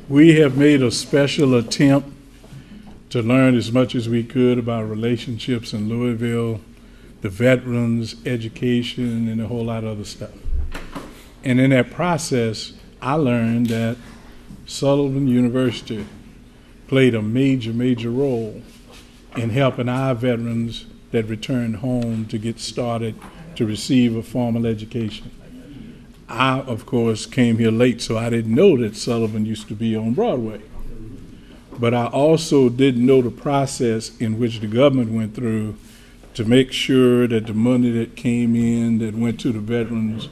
We have made a special attempt to learn as much as we could about relationships in Louisville, the veterans, education, and a whole lot of other stuff. And in that process, I learned that Sullivan University played a major role in helping our veterans that returned home to get started to receive a formal education. I, of course, came here late, so I didn't know that Sullivan used to be on Broadway. But I also didn't know the process in which the government went through to make sure that the money that came in that went to the veterans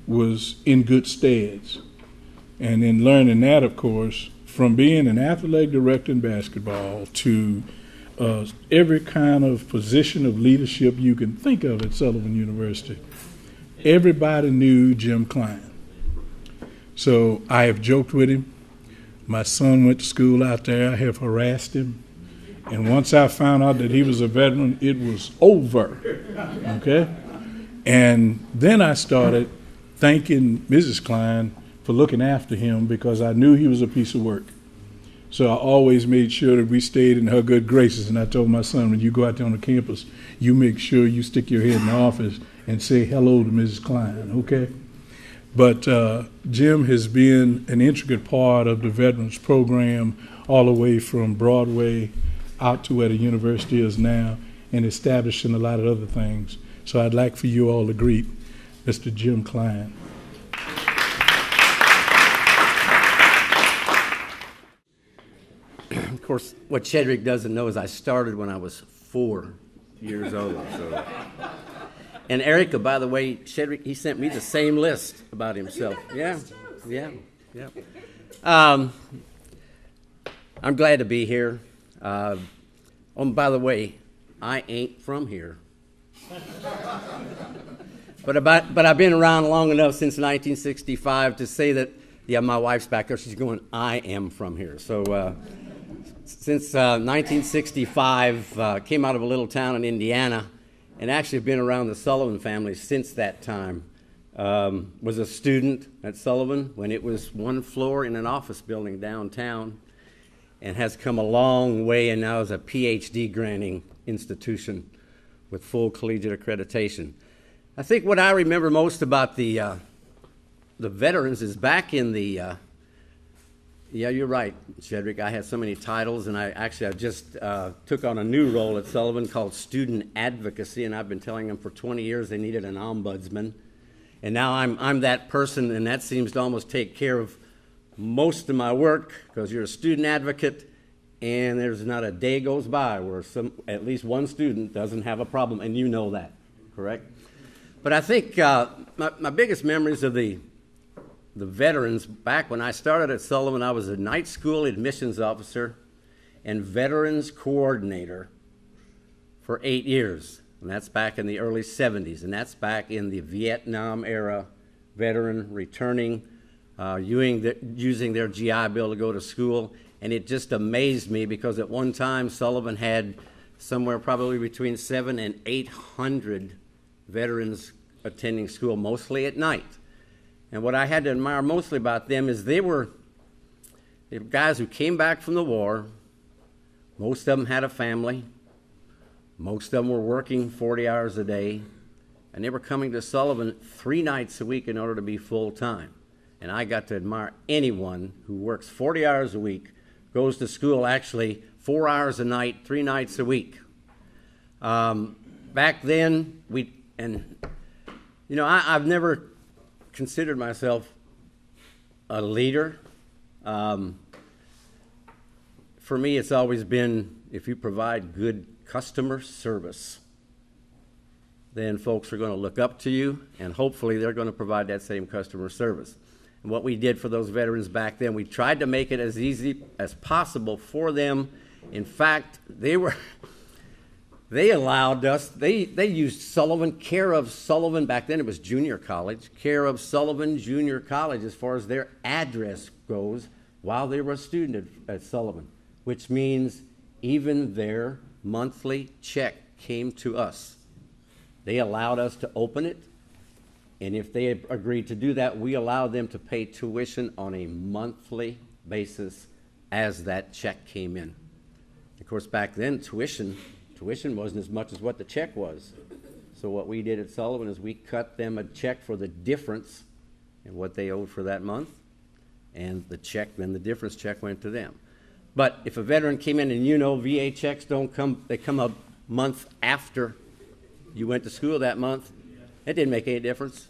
was in good steads. And in learning that, of course, from being an athletic director in basketball to every kind of position of leadership you can think of at Sullivan University, everybody knew Jim Klein. So I have joked with him. My son went to school out there. I have harassed him. And once I found out that he was a veteran, it was over, okay? And then I started thanking Mrs. Klein for looking after him because I knew he was a piece of work. So I always made sure that we stayed in her good graces. And I told my son, when you go out there on the campus, you make sure you stick your head in the office and say hello to Mrs. Klein, okay? But Jim has been an intricate part of the Veterans Program all the way from Broadway out to where the university is now and establishing a lot of other things. So I'd like for you all to greet Mr. Jim Klein. Of course, what Shedrick doesn't know is I started when I was 4 years old. So. And Erica, by the way, Shedrick, he sent me the same list about himself. Yeah. I'm glad to be here. By the way, I ain't from here. But I've been around long enough since 1965 to say that, yeah, my wife's back there. She's going, I am from here. So since 1965, came out of a little town in Indiana, and actually been around the Sullivan family since that time. Was a student at Sullivan when it was one floor in an office building downtown, and has come a long way and now is a PhD granting institution with full collegiate accreditation. I think what I remember most about the veterans is back in the, yeah, you're right, Shedrick, I had so many titles, and I just took on a new role at Sullivan called Student Advocacy, and I've been telling them for 20 years they needed an ombudsman. And now I'm that person, and that seems to almost take care of most of my work, because you're a student advocate, and there's not a day goes by where at least one student doesn't have a problem, and you know that, correct? But I think my biggest memories of the veterans, back when I started at Sullivan, I was a night school admissions officer and veterans coordinator for 8 years. And that's back in the early 70s. And that's back in the Vietnam era, veteran returning, using their GI Bill to go to school. And it just amazed me because at one time Sullivan had somewhere probably between 700 and 800 veterans attending school, mostly at night. And what I had to admire mostly about them is they were guys who came back from the war. Most of them had a family. Most of them were working 40 hours a day. And they were coming to Sullivan 3 nights a week in order to be full-time. And I got to admire anyone who works 40 hours a week, goes to school actually 4 hours a night, 3 nights a week. Back then, I've never considered myself a leader. For me, it's always been, if you provide good customer service, then folks are going to look up to you, and hopefully they're going to provide that same customer service. And what we did for those veterans back then, we tried to make it as easy as possible for them. In fact, they allowed us, they used Sullivan, care of Sullivan, back then it was junior college, care of Sullivan Junior College as far as their address goes while they were a student at Sullivan, which means even their monthly check came to us. They allowed us to open it, and if they agreed to do that, we allowed them to pay tuition on a monthly basis as that check came in. Of course, back then, tuition wasn't as much as what the check was. So what we did at Sullivan is we cut them a check for the difference in what they owed for that month, and then the difference check went to them. But if a veteran came in, and you know VA checks they come a month after you went to school that month, it didn't make any difference.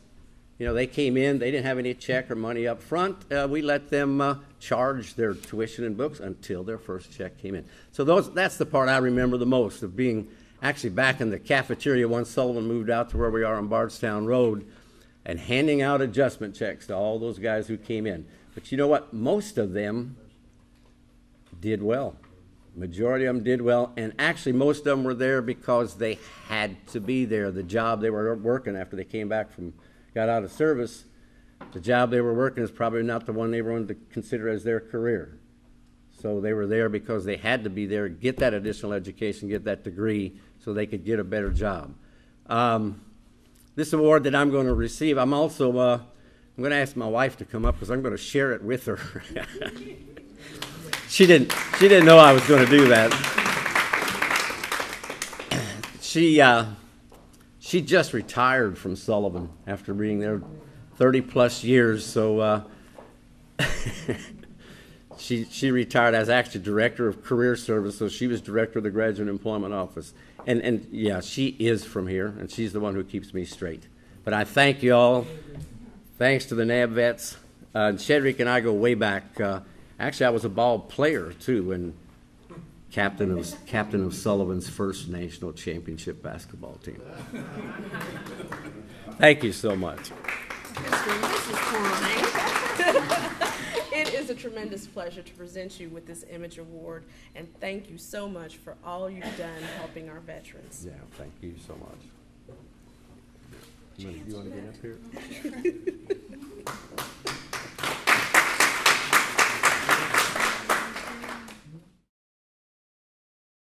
You know, they came in, they didn't have any check or money up front. We let them charge their tuition and books until their first check came in. So that's the part I remember the most, of being actually back in the cafeteria once Sullivan moved out to where we are on Bardstown Road, and handing out adjustment checks to all those guys who came in. But you know what? Most of them did well. Majority of them did well, and actually most of them were there because they had to be there. The job they were working after they got out of service, the job they were working is probably not the one they wanted to consider as their career. So they were there because they had to be there, get that additional education, get that degree, so they could get a better job. This award that I'm going to receive, I'm going to ask my wife to come up because I'm going to share it with her. She didn't know I was going to do that. She just retired from Sullivan after being there 30 plus years. So she retired as actually director of career service. So she was director of the graduate employment office. And yeah, she is from here, and she's the one who keeps me straight. But I thank you all. Thanks to the NAB vets. Shedrick and I go way back. Actually, I was a ball player, too, and captain of Sullivan's first national championship basketball team. Thank you so much. It is a tremendous pleasure to present you with this Image Award, and thank you so much for all you've done helping our veterans. Yeah, thank you so much. You want to get up here?